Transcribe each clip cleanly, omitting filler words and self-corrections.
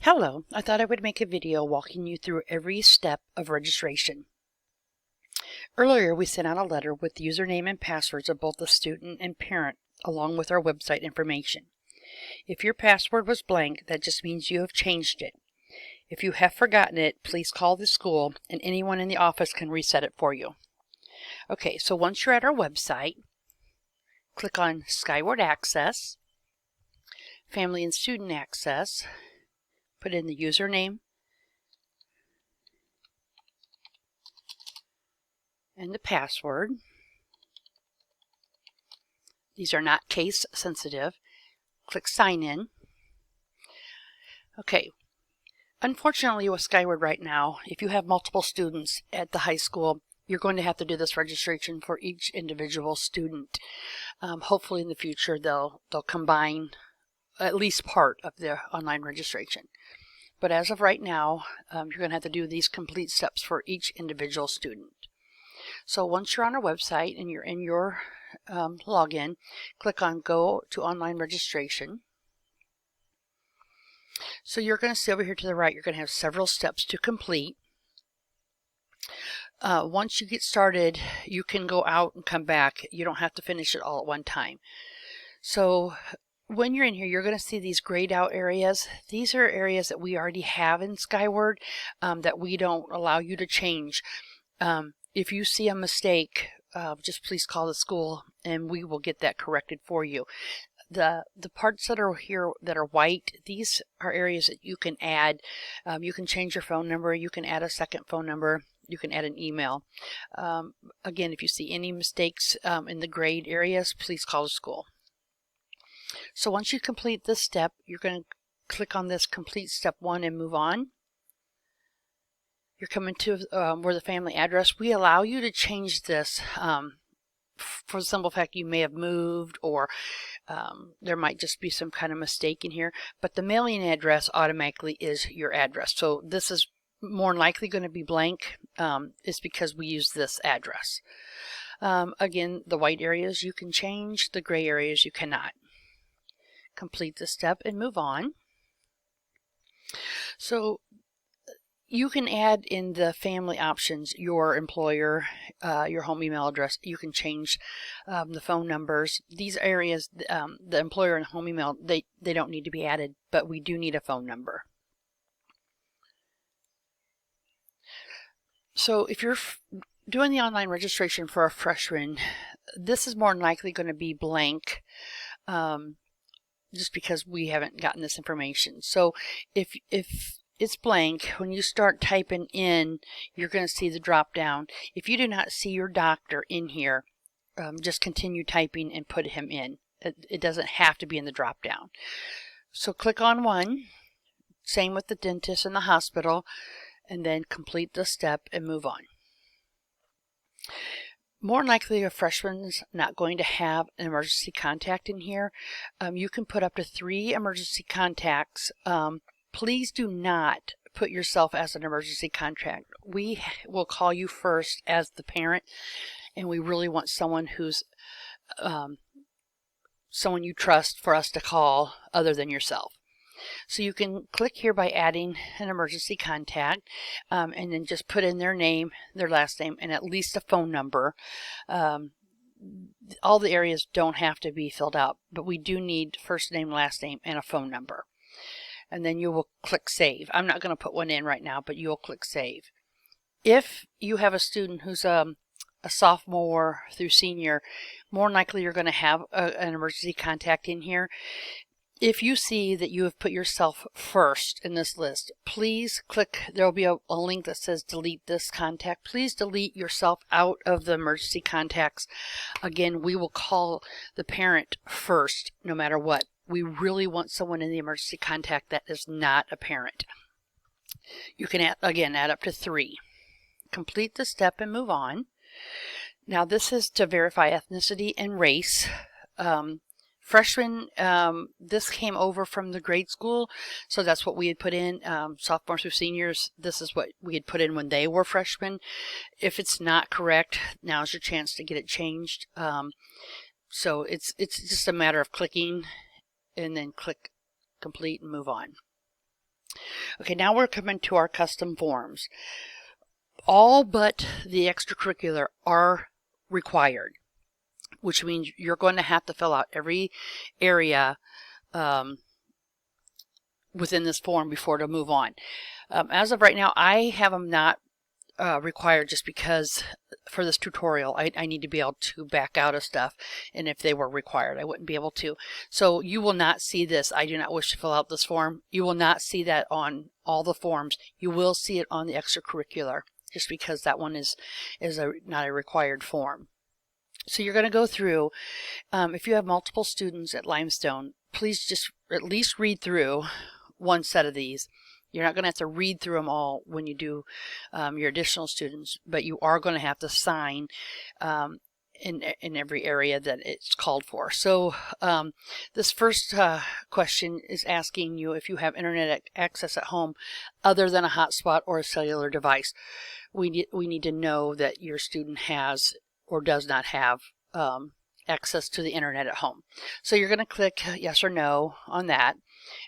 Hello, I thought I would make a video walking you through every step of registration. Earlier we sent out a letter with the username and passwords of both the student and parent along with our website information. If your password was blank, that just means you have changed it. If you have forgotten it, please call the school and anyone in the office can reset it for you. Okay, so once you're at our website, click on Skyward Access, Family and Student Access, put in the username and the password. These are not case sensitive. Click Sign In. Okay. Unfortunately with Skyward right now, if you have multiple students at the high school, you're going to have to do this registration for each individual student. Hopefully in the future they'll combine at least part of their online registration. But as of right now, you're going to have to do these complete steps for each individual student. So once you're on our website and you're in your login, click on Go to Online Registration. So you're going to see over here to the right, you're going to have several steps to complete. Once you get started, you can go out and come back. You don't have to finish it all at one time. So when you're in here, you're going to see these grayed out areas. These are areas that we already have in Skyward that we don't allow you to change. If you see a mistake, just please call the school and we will get that corrected for you. The parts that are here that are white, these are areas that you can add. You can change your phone number, you can add a second phone number, you can add an email. Again, if you see any mistakes in the grayed areas, please call the school. So once you complete this step, you're going to click on this Complete Step 1 and move on. You're coming to where the family address. We allow you to change this for the simple fact you may have moved or there might just be some kind of mistake in here. But the mailing address automatically is your address. So this is more likely going to be blank. It's because we use this address. Again, the white areas you can change. The gray areas you cannot. Complete this step and move on. So you can add in the family options your employer, your home email address. You can change the phone numbers. These areas, the employer and home email, they don't need to be added, but we do need a phone number. So if you're doing the online registration for a freshman, this is more than likely going to be blank. Just because we haven't gotten this information. So if it's blank, when you start typing in, you're going to see the drop down. If you do not see your doctor in here, just continue typing and put him in. It doesn't have to be in the drop down. So click on one, same with the dentist and the hospital, and then complete the step and move on. More than likely a freshman's not going to have an emergency contact in here. You can put up to 3 emergency contacts. Please do not put yourself as an emergency contact. We will call you first as the parent, and we really want someone who's someone you trust for us to call other than yourself. So you can click here by adding an emergency contact and then just put in their name, their last name, and at least a phone number. All the areas don't have to be filled out, but we do need first name, last name, and a phone number. And then you will click Save. I'm not going to put one in right now, but you'll click Save. If you have a student who's a sophomore through senior, more than likely you're going to have an emergency contact in here. If you see that you have put yourself first in this list, please click, there will be a link that says delete this contact. Please delete yourself out of the emergency contacts. Again, we will call the parent first no matter what. We really want someone in the emergency contact that is not a parent. You can, again, add up to 3. Complete the step and move on. Now this is to verify ethnicity and race. Freshmen, this came over from the grade school, so that's what we had put in. Sophomores through seniors, this is what we had put in when they were freshmen. If it's not correct, now's your chance to get it changed. So it's just a matter of clicking and then click complete and move on. Okay, now we're coming to our custom forms. All but the extracurricular are required, which means you're going to have to fill out every area within this form before to move on. As of right now, I have them not required just because for this tutorial I need to be able to back out of stuff, and if they were required I wouldn't be able to. So you will not see this. I do not wish to fill out this form. You will not see that on all the forms. You will see it on the extracurricular just because that one is not a required form. So you're going to go through, if you have multiple students at Limestone, please just at least read through one set of these. You're not going to have to read through them all when you do your additional students, but you are going to have to sign in every area that it's called for. So this first question is asking you if you have internet access at home other than a hotspot or a cellular device. We need to know that your student has or does not have access to the internet at home. So you're going to click yes or no on that,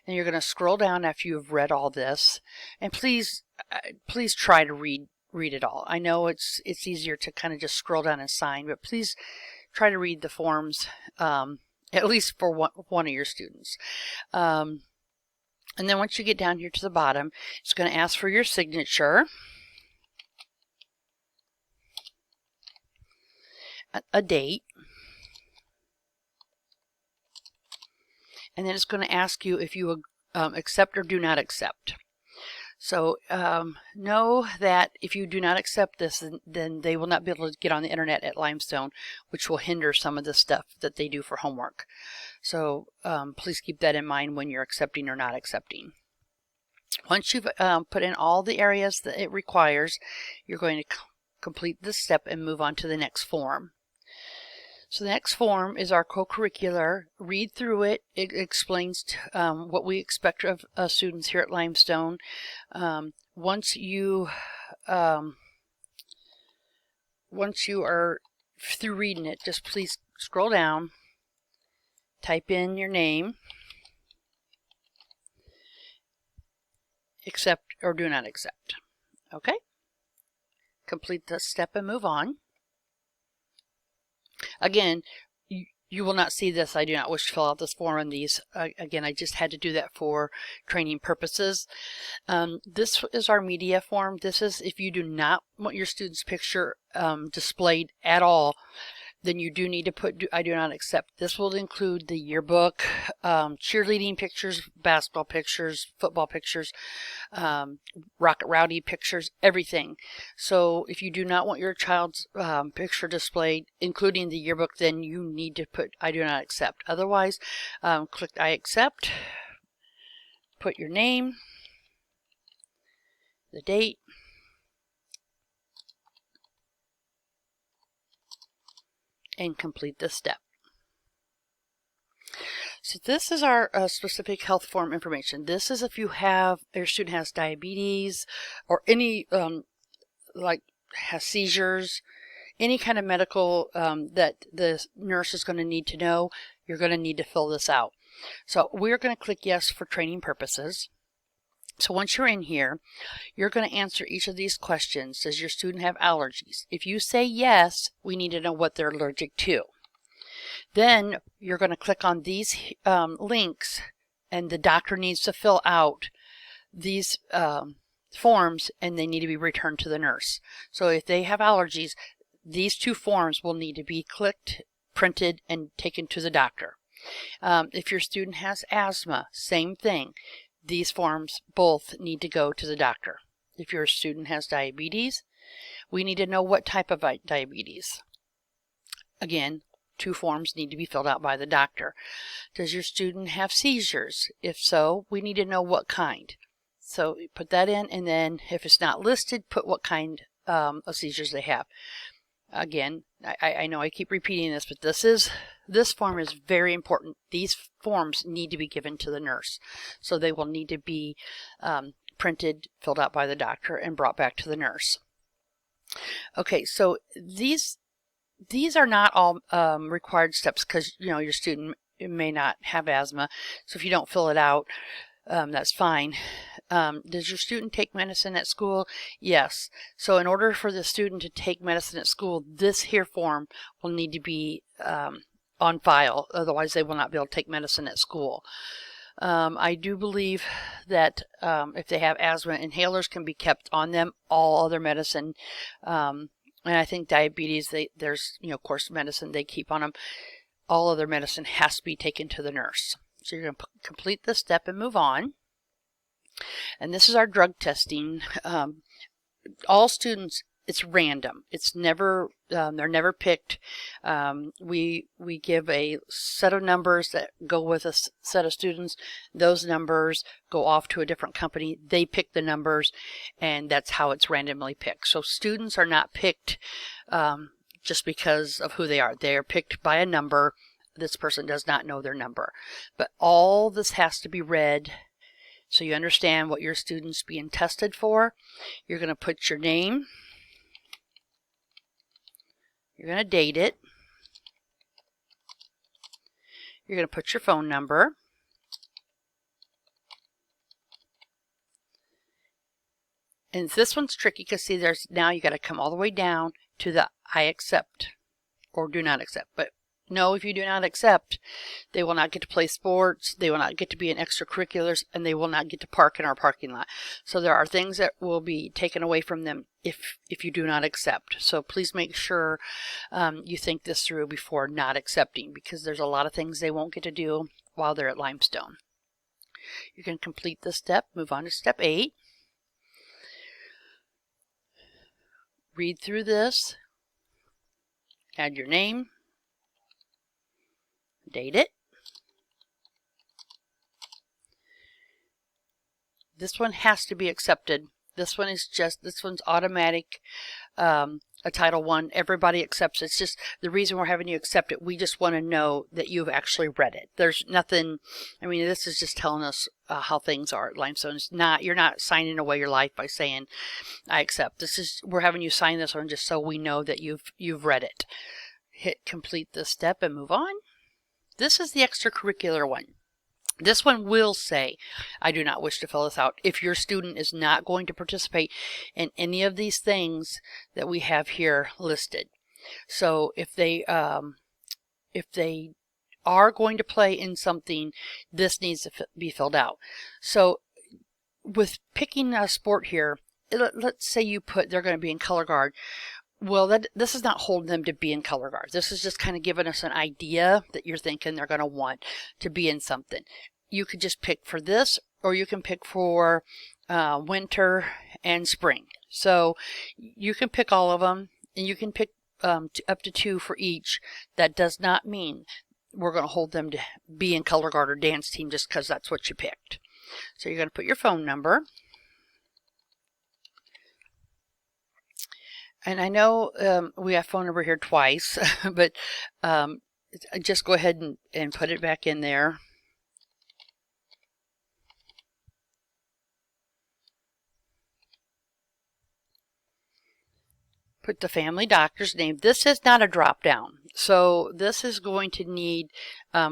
and you're going to scroll down after you've read all this, and please try to read it all. I know it's easier to kind of just scroll down and sign, but please try to read the forms at least for one of your students. And then once you get down here to the bottom, it's going to ask for your signature, a date, and then it's going to ask you if you accept or do not accept. So know that if you do not accept this, then they will not be able to get on the internet at Limestone, which will hinder some of the stuff that they do for homework. So please keep that in mind when you're accepting or not accepting. Once you've put in all the areas that it requires, you're going to complete this step and move on to the next form. So the next form is our co-curricular. Read through it. It explains what we expect of students here at Limestone. Once you are through reading it, just please scroll down, type in your name, accept or do not accept. Okay? Complete this step and move on. Again, you will not see this. I do not wish to fill out this form on these. Again, I just had to do that for training purposes. This is our media form. This is if you do not want your student's picture displayed at all, then you do need to put I do not accept. This will include the yearbook, cheerleading pictures, basketball pictures, football pictures, Rocket Rowdy pictures, everything. So if you do not want your child's picture displayed, including the yearbook, then you need to put I do not accept. Otherwise, click I accept, put your name, the date, and complete this step. So this is our specific health form information. This is if your student has diabetes or any like has seizures, any kind of medical that the nurse is going to need to know. You're going to need to fill this out. So we're going to click yes for training purposes. So once you're in here, you're going to answer each of these questions. Does your student have allergies? If you say yes, we need to know what they're allergic to. Then you're going to click on these links, and the doctor needs to fill out these forms, and they need to be returned to the nurse. So if they have allergies, these two forms will need to be clicked, printed, and taken to the doctor. If your student has asthma, same thing. These forms both need to go to the doctor. If your student has diabetes, we need to know what type of diabetes. Again, two forms need to be filled out by the doctor. Does your student have seizures? If so, we need to know what kind. So put that in, and then if it's not listed, put what kind of seizures they have. Again, I know I keep repeating this, but this form is very important. These forms need to be given to the nurse. So they will need to be printed, filled out by the doctor, and brought back to the nurse. Okay, so these are not all required steps because your student may not have asthma. So if you don't fill it out, that's fine. Does your student take medicine at school? Yes. So in order for the student to take medicine at school, this here form will need to be on file. Otherwise, they will not be able to take medicine at school. I do believe that if they have asthma, inhalers can be kept on them. All other medicine, and I think diabetes, there's, of course, medicine they keep on them. All other medicine has to be taken to the nurse. So you're going to complete this step and move on. And this is our drug testing. All students, it's random. It's never, they're never picked. We give a set of numbers that go with a set of students. Those numbers go off to a different company. They pick the numbers, and that's how it's randomly picked. So students are not picked just because of who they are. They are picked by a number. This person does not know their number. But all this has to be read so you understand what your student's being tested for. You're going to put your name. You're going to date it. You're going to put your phone number. And this one's tricky because see, now you got to come all the way down to the I accept or do not accept. But no, if you do not accept, they will not get to play sports, they will not get to be in extracurriculars, and they will not get to park in our parking lot. So there are things that will be taken away from them if you do not accept. So please make sure you think this through before not accepting, because there's a lot of things they won't get to do while they're at Limestone. You can complete this step, move on to step 8. Read through this, add your name, date it. This one has to be accepted. This one's automatic. A Title I, everybody accepts it. It's just the reason we're having you accept it. We just want to know that you've actually read it. There's nothing, this is just telling us how things are at Limestone. It's not, you're not signing away your life by saying, I accept. We're having you sign this one just so we know that you've read it. Hit complete this step and move on. This is the extracurricular one. This one will say, I do not wish to fill this out. If your student is not going to participate in any of these things that we have here listed. So if they are going to play in something, this needs to be filled out. So with picking a sport here, let's say you put they're going to be in color guard. Well, this is not holding them to be in color guard. This is just kind of giving us an idea that you're thinking they're going to want to be in something. You could just pick for this, or you can pick for winter and spring. So you can pick all of them, and you can pick up to 2 for each. That does not mean we're going to hold them to be in color guard or dance team just because that's what you picked. So you're going to put your phone number. And I know we have phone number here twice, but just go ahead and put it back in there. Put the family doctor's name. This is not a drop down. So this is going to need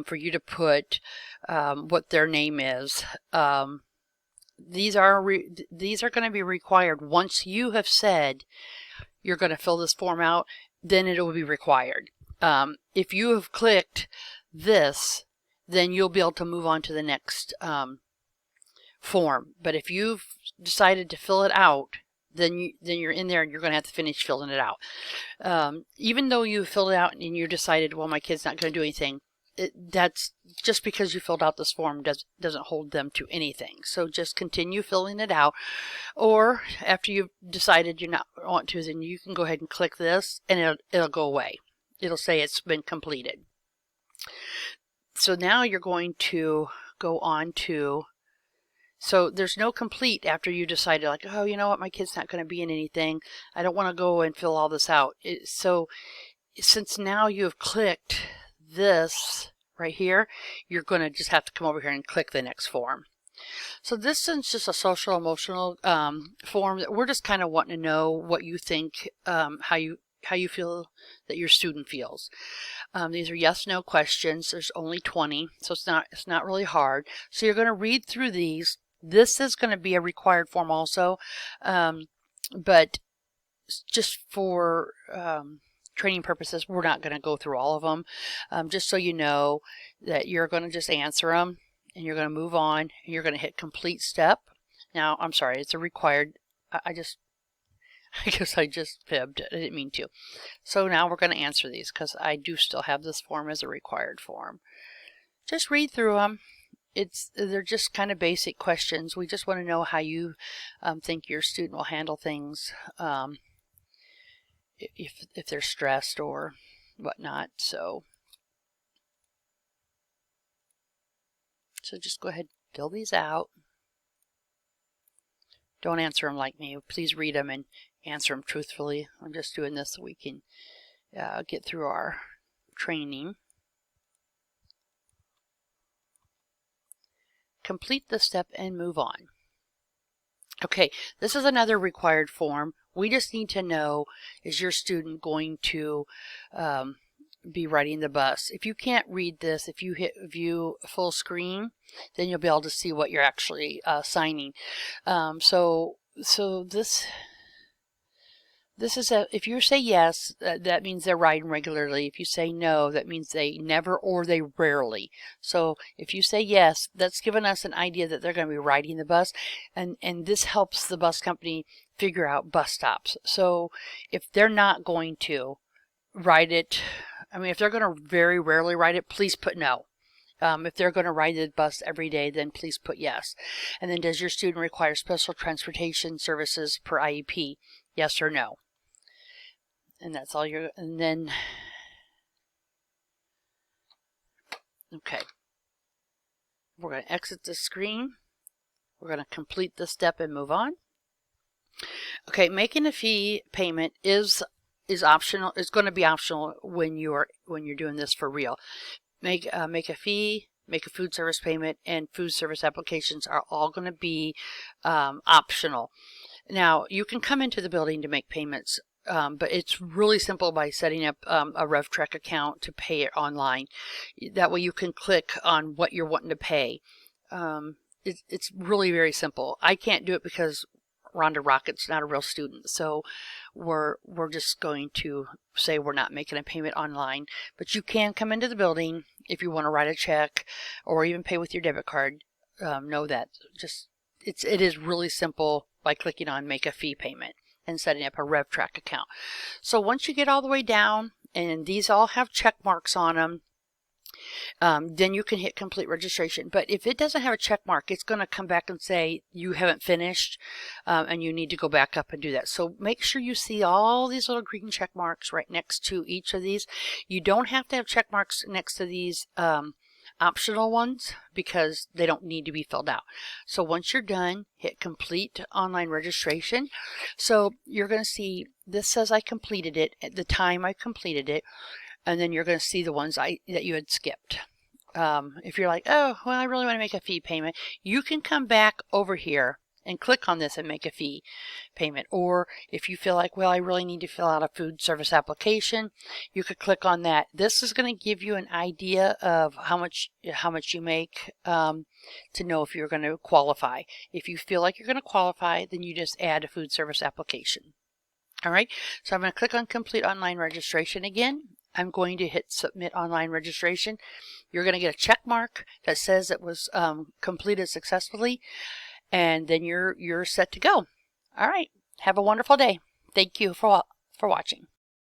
for you to put what their name is. These are going to be required once you have said you're going to fill this form out, then it will be required. If you have clicked this, then you'll be able to move on to the next form. But if you've decided to fill it out, then you're in there and you're going to have to finish filling it out. Even though you filled it out and you decided, well, my kid's not going to do anything, that's just because you filled out this form doesn't hold them to anything. So just continue filling it out, or after you've decided you not want to, then you can go ahead and click this and it'll go away. It'll say it's been completed. So now you're going to go on to, so there's no complete after you decided, like, oh, you know what, my kid's not going to be in anything, I don't want to go and fill all this out. So since now you've clicked this right here, you're going to just have to come over here and click the next form. So this is just a social emotional form that we're just kind of wanting to know what you think, how you feel that your student feels. These are yes/no questions. There's only 20, so it's not really hard. So you're going to read through these. This is going to be a required form also, but just for training purposes, we're not going to go through all of them. Just so you know that you're going to just answer them and you're going to move on and you're going to hit complete step. Now, I'm sorry, it's a required, I guess I just fibbed. I didn't mean to. So now we're going to answer these because I do still have this form as a required form. Just read through them. They're just kind of basic questions. We just want to know how you think your student will handle things if they're stressed or whatnot. So just go ahead and fill these out. Don't answer them like me. Please read them and answer them truthfully. I'm just doing this so we can get through our training. Complete the step and move on. Okay, this is another required form. We just need to know, is your student going to be riding the bus? If you can't read this, if you hit view full screen, then you'll be able to see what you're actually signing. So this is if you say yes, that means they're riding regularly. If you say no, that means they never or they rarely. So if you say yes, that's given us an idea that they're going to be riding the bus, and this helps the bus company figure out bus stops. So if they're not going to ride it, I mean, if they're going to very rarely ride it, please put no. If they're going to ride the bus every day, then please put yes. And then, does your student require special transportation services per IEP? Yes or no? And that's all you're, and then, okay. We're going to exit the screen. We're going to complete this step and move on. Okay, making a fee payment is optional. It's going to be optional when you're doing this for real. Make a fee, make a food service payment, and food service applications are all going to be optional. Now, you can come into the building to make payments, but it's really simple by setting up a RevTrek account to pay it online. That way you can click on what you're wanting to pay. It's really very simple. I can't do it because Rhonda Rocket's not a real student, so we're just going to say we're not making a payment online. But you can come into the building if you want to write a check or even pay with your debit card. Know that it is really simple by clicking on make a fee payment and setting up a RevTrek account. So once you get all the way down and these all have check marks on them, then you can hit complete registration. But if it doesn't have a check mark, it's going to come back and say you haven't finished and you need to go back up and do that. So make sure you see all these little green check marks right next to each of these. You don't have to have check marks next to these optional ones because they don't need to be filled out. So once you're done, hit complete online registration. So you're going to see this says I completed it at the time I completed it. And then you're going to see the ones that you had skipped. If you're like, oh, well, I really want to make a fee payment, you can come back over here and click on this and make a fee payment. Or if you feel like, well, I really need to fill out a food service application, you could click on that. This is going to give you an idea of how much you make to know if you're going to qualify. If you feel like you're going to qualify, then you just add a food service application. All right, so I'm going to click on complete online registration again. I'm going to hit submit online registration. You're going to get a check mark that says it was completed successfully, and then you're set to go. All right. Have a wonderful day. Thank you for watching.